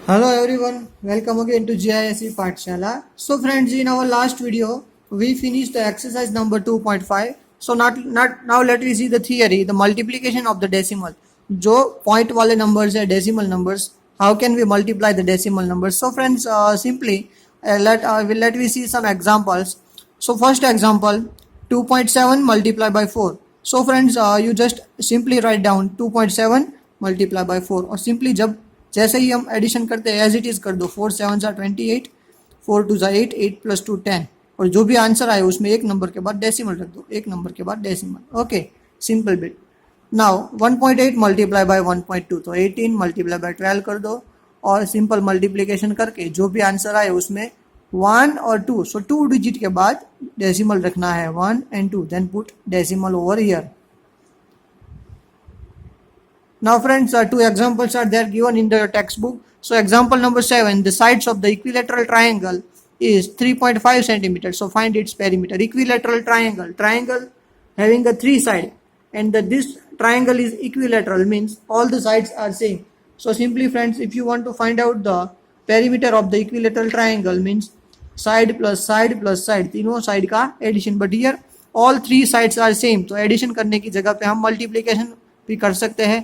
Hello everyone, welcome again to GISE Pathshala. So friends, in our last video, we finished the exercise number 2.5. So now let me see the theory, the multiplication of the decimal. जो point वाले numbers है decimal numbers, how can we multiply the decimal numbers? So friends, simply let me see some examples. So first example, 2.7 multiplied by 4. So friends, you just simply write down 2.7 multiply by 4 और simply जब जैसे ही हम addition करते हैं as it is कर दो 4 7 सा 28, 4 2 सा 8, 8 + 2 10 और जो भी आंसर आए उसमें एक नंबर के बाद डेसिमल रख दो, एक नंबर के बाद decimal. Okay, simple bit. Now 1.8 multiply by 1.2 तो 18 मल्टीप्लाई बाय 12 कर दो और सिंपल मल्टीप्लिकेशन करके जो भी आंसर आए उसमें 1 और 2, सो 2 डिजिट के बाद डेसिमल रखना है 1 and 2, then put decimal over here. Now friends, two examples are there given in the textbook. So example number 7, the sides of the equilateral triangle is 3.5 centimeters. So find its perimeter. Equilateral triangle having a 3 side, and this triangle is equilateral means all the sides are same. So simply friends, if you want to find out the perimeter of the equilateral triangle means side plus side plus side, तीनों side का addition. But here all 3 sides are same, तो addition करने की जगह पे हम multiplication भी कर सकते हैं.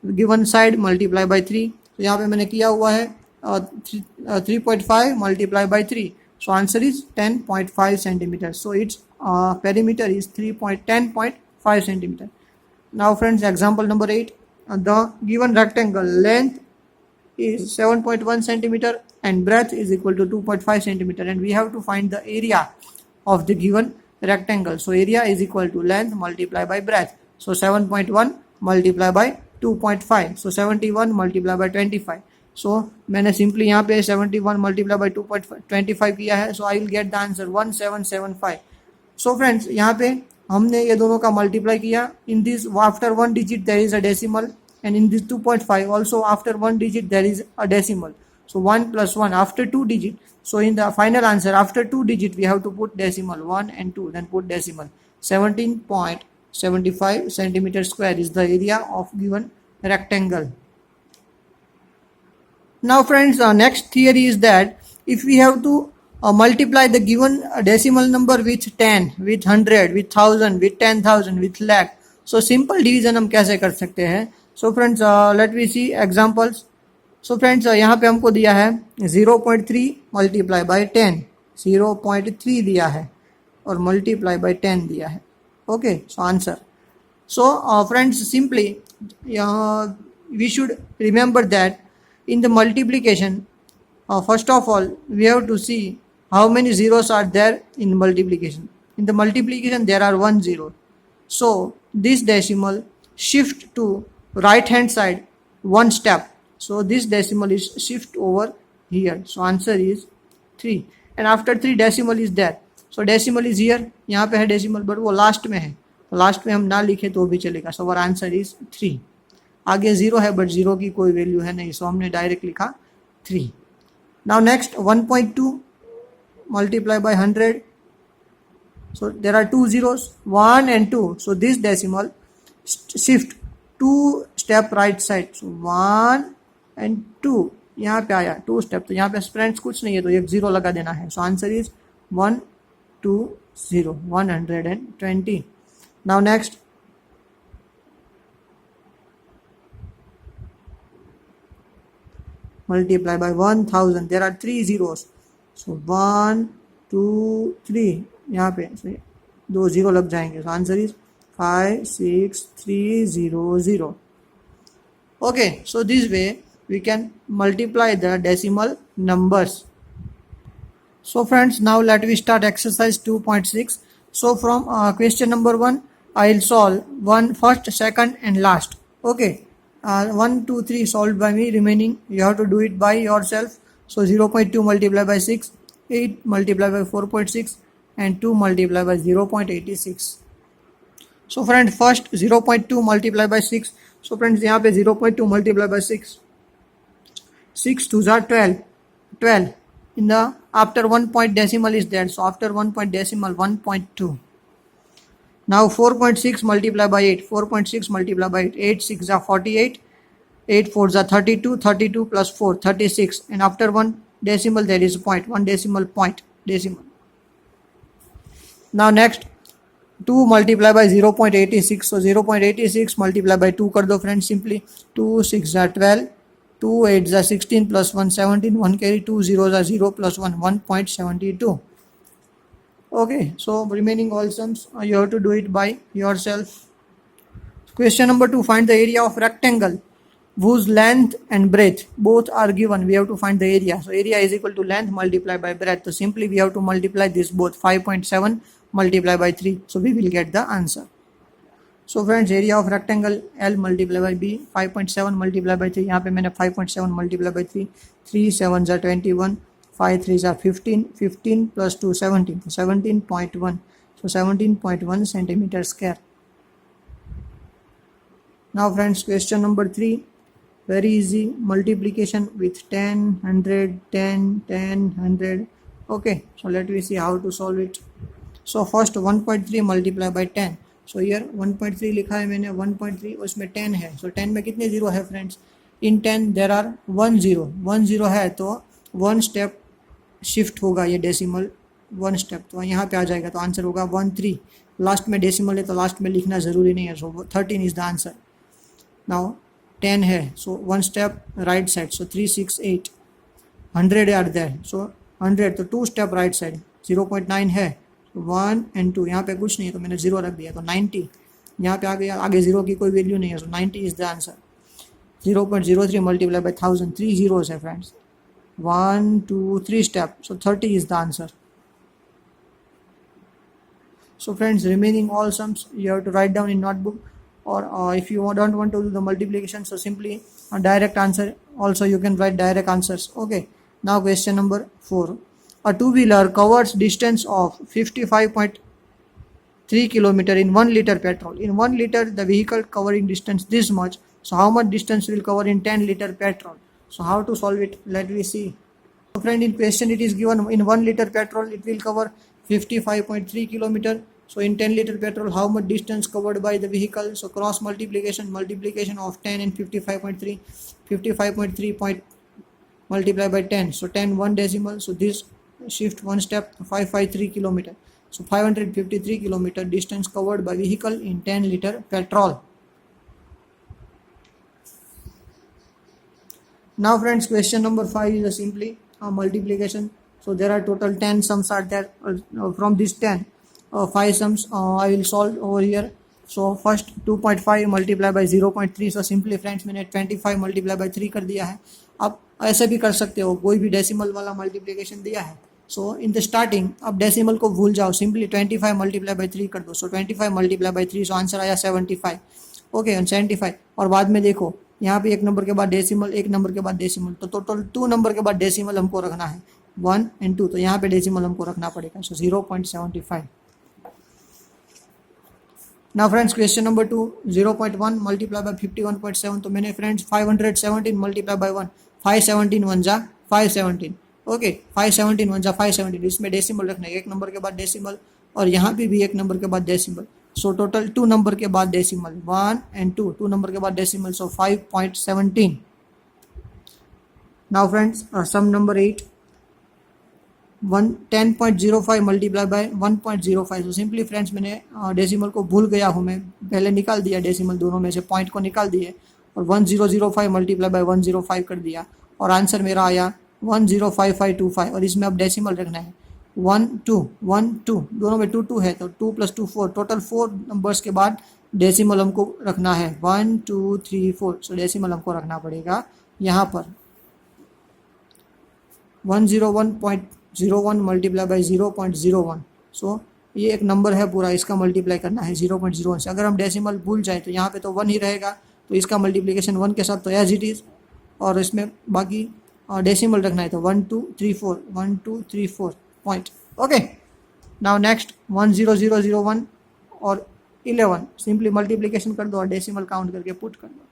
गिवन साइड मल्टीप्लाई बाई 3, तो यहाँ पे मैंने किया हुआ है 3.5 multiply by 3, so answer is 10.5 centimetre. So its perimeter is 10.5 centimetre. Now friends, example number 8, the given rectangle length is 7.1 centimeter and breadth is equal to 2.5 centimeter, and we have to find the area of the given rectangle. So area is equal to length multiplied by breadth. So 7.1 multiplied by 2.5, so 71 multiplied by 25. So मैंने simply यहाँ पे 71 multiplied by 2.25 किया है, so I will get the answer 1775. So friends, यहाँ पे हमने ये दोनों का मल्टीप्लाई किया. In this after one digit there is a decimal, and in this 2.5 also after one digit there is a decimal. So 1 plus 1 after 2 digit. So in the final answer after 2 digit we have to put decimal 1 and 2, then put decimal. 17.75 centimeter square is the area of given rectangle. Now friends, next theory is that if we have to multiply the given decimal number with 10, with 100, with 1000, with 10,000, with lakh, so simple division हम कैसे कर सकते हैं. So friends, let me see examples. So friends, यहाँ पे हमको दिया है 0.3 multiply by 10, 0.3 दिया है और multiply by 10 दिया है. Okay, so answer. So friends, simply we should remember that in the multiplication, first of all we have to see how many zeros are there in multiplication. In the multiplication there are 1 0, so this decimal shift to right hand side one step, so this decimal is shift over here, so answer is 3. And after 3 decimal is there, so decimal is here, यहाँ पे है decimal but वो last में है, तो last में हम ना लिखे तो भी चलेगा. So our answer is 3. आगे 0 है बट 0 की कोई वैल्यू है नहीं, सो हमने डायरेक्ट लिखा 3. Now next 1.2 multiply by 100, so there are 2 zeros 1 and 2, so this decimal shift 2 step right side, so 1 and 2 यहाँ पे आया 2 स्टेप, तो यहाँ पे फ्रेंड्स कुछ नहीं है तो एक 0 लगा देना है. So answer is 120, 120. Now next, multiply by 1000, there are 3 zeros, so 1 2 3, यहाँ पे दो 0 लग जाएंगे, so answer is 56300. Okay, so this way we can multiply the decimal numbers. So friends, now let me start exercise 2.6. So from question number 1 I'll solve one first, second and last. Okay, 1 2 3 solved by me, remaining you have to do it by yourself. So 0.2 multiplied by 6, 8 multiplied by 4.6 and 2 multiplied by 0.86. So friends, first 0.2 multiplied by 6. So friends, यहाँ पे 0.2 multiplied by 6, 6 2s are 12. In the after 1 point decimal is there, so after 1 point decimal 1.2. Now 4.6 multiplied by 8, 4.6 multiplied by 8, 8 6 are 48, 8 4s are 32, 32 plus 4, 36, and after one decimal there is a point, one decimal point, decimal. Now next 2 multiplied by 0.86, so 0.86 multiplied by 2 कर दो friends simply. 2 6 are 12, 2 8 are 16 plus 1 17, 1 carry 2 zeros are 0 plus 1 1.72. Okay, so remaining all sums you have to do it by yourself. Question number 2, find the area of rectangle whose length and breadth both are given. We have to find the area. So area is equal to length multiplied by breadth. So simply we have to multiply this both. 5.7 multiplied by 3. So we will get the answer. So friends, area of rectangle L multiplied by B, 5.7 multiplied by 3. यहाँ पे मैंने 5.7 multiplied by 3. 3 7s are 21. 5 3s are 15. 15 plus 2 17. 17.1. So 17.1 centimeter square. Now friends, question number 3. Very easy, multiplication with 10, 100, 10, 10, 100. Okay, so let me see how to solve it. So first 1.3 multiply by 10. So here 1.3 लिखा है मैंने, 1.3 उसमें 10 है. So 10 में कितने zero है friends? In 10 there are 1 0. 1 0 है तो 1 स्टेप शिफ्ट होगा ये डेसिमल 1 स्टेप, तो यहाँ पे आ जाएगा. तो आंसर होगा 1 3. लास्ट में डेसिमल है तो लास्ट में लिखना ज़रूरी नहीं है. So 13 is the answer. Now 10 है, so 1 step right side, so 3 6 8. 100 are there, so 100 तो 2 स्टेप राइट साइड. 0.9 है, 1 and 2. यहाँ पे कुछ नहीं है तो मैंने 0 रख दिया. तो 90 यहाँ पे आ गया, आगे 0 की कोई वैल्यू नहीं है. सो 90 is the answer. 0.03 multiply by 1000, 3 zeros है friends. 1 2 3 step, so 30 is the answer. So friends, remaining all sums you have to write down in notebook, or if you don't want to do the multiplication, so simply a direct answer also you can write direct answers. Okay, now question number 4. A two-wheeler covers distance of 55.3 kilometer in 1 liter petrol. In 1 liter the vehicle covering distance this much, so how much distance will cover in 10 liter petrol? So how to solve it, let me see. So friend, in question it is given in 1 liter petrol it will cover 55.3 kilometer. So in 10 liter petrol, how much distance covered by the vehicle? So cross multiplication of 10 and 55.3. 55.3 point multiply by 10. So 10 one decimal. So this shift one step, 553 kilometer. So 553 kilometer distance covered by vehicle in 10 liter petrol. Now friends, question number 5 is simply a multiplication. So there are total 10 sums are there. From this 10, 5 sums I will solve over here. So first 2.5 multiply by 0.3. So simply friends मैंने 25 multiply by 3 कर दिया है. अब ऐसे भी कर सकते हो, कोई भी डेसिमल वाला मल्टीप्लिकेशन दिया है. सो इन द स्टार्टिंग अब डेसिमल को भूल जाओ, सिंपली 25 multiply by 3 कर दो. सो 25 multiply by 3, सो आंसर आया 75. ओके, 75. और बाद में देखो यहाँ पे एक नंबर के बाद डेसिमल, एक नंबर के बाद डेसिमल, तो टोटल 2 नंबर के बाद डेसिमल हमको रखना है 1 and 2. तो यहाँ पे डेसिमल हमको रखना पड़ेगा. सो 0.75. Now friends, question number 2, 0.1 multiply by 51.7. तो मैंने फ्रेंड्स 517 multiply by 1. 517 1 जा 517. ओके, 517 1 जा 517. इसमें डेसिमल रखना है, एक नंबर के बाद डेसिमल, और यहाँ पे भी एक नंबर के बाद डेसिमल. सो टोटल 2 नंबर के बाद डेसिमल, 1 and 2, 2 नंबर के बाद decimal. So 5.17. Now friends, some number 8, 10.05 multiply by 1.05. तो सिंपली फ्रेंड्स मैंने डेसिमल को भूल गया हूँ, मैं पहले निकाल दिया डेसिमल, दोनों में से पॉइंट को निकाल दिए और 1005 मल्टीप्लाई बाय 105 कर दिया और आंसर मेरा आया 105525. और इसमें अब डेसिमल रखना है 1 2 1 2, दोनों में 2 2 है तो 2 + 2 4, टोटल 4 नंबर्स के बाद डेसिमल हमको रखना है 1 2 3 4. सो डेसिमल हमको रखना पड़ेगा यहाँ पर 101.01 मल्टीप्लाई बाई 0.01. सो ये एक नंबर है पूरा, इसका मल्टीप्लाई करना है 0.01 से. अगर हम डेसिमल भूल जाए तो यहाँ पे तो 1 ही रहेगा, तो इसका मल्टीप्लिकेशन 1 के साथ तो एज इट इज़, और इसमें बाकी डेसिमल रखना है तो 1 2 3 4 1 2 3 4 पॉइंट. ओके, नाउ नेक्स्ट 10001 और 11 सिंपली मल्टीप्लिकेशन कर दो और डेसिमल काउंट करके पुट कर दो.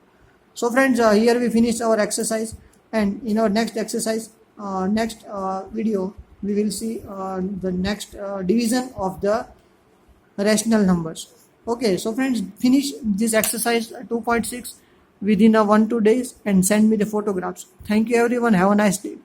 So friends, here we finish our exercise, and in our next exercise next video we will see the next division of the rational numbers. Okay, so friends, finish this exercise 2.6 within a 1-2 days and send me the photographs. Thank you everyone. Have a nice day.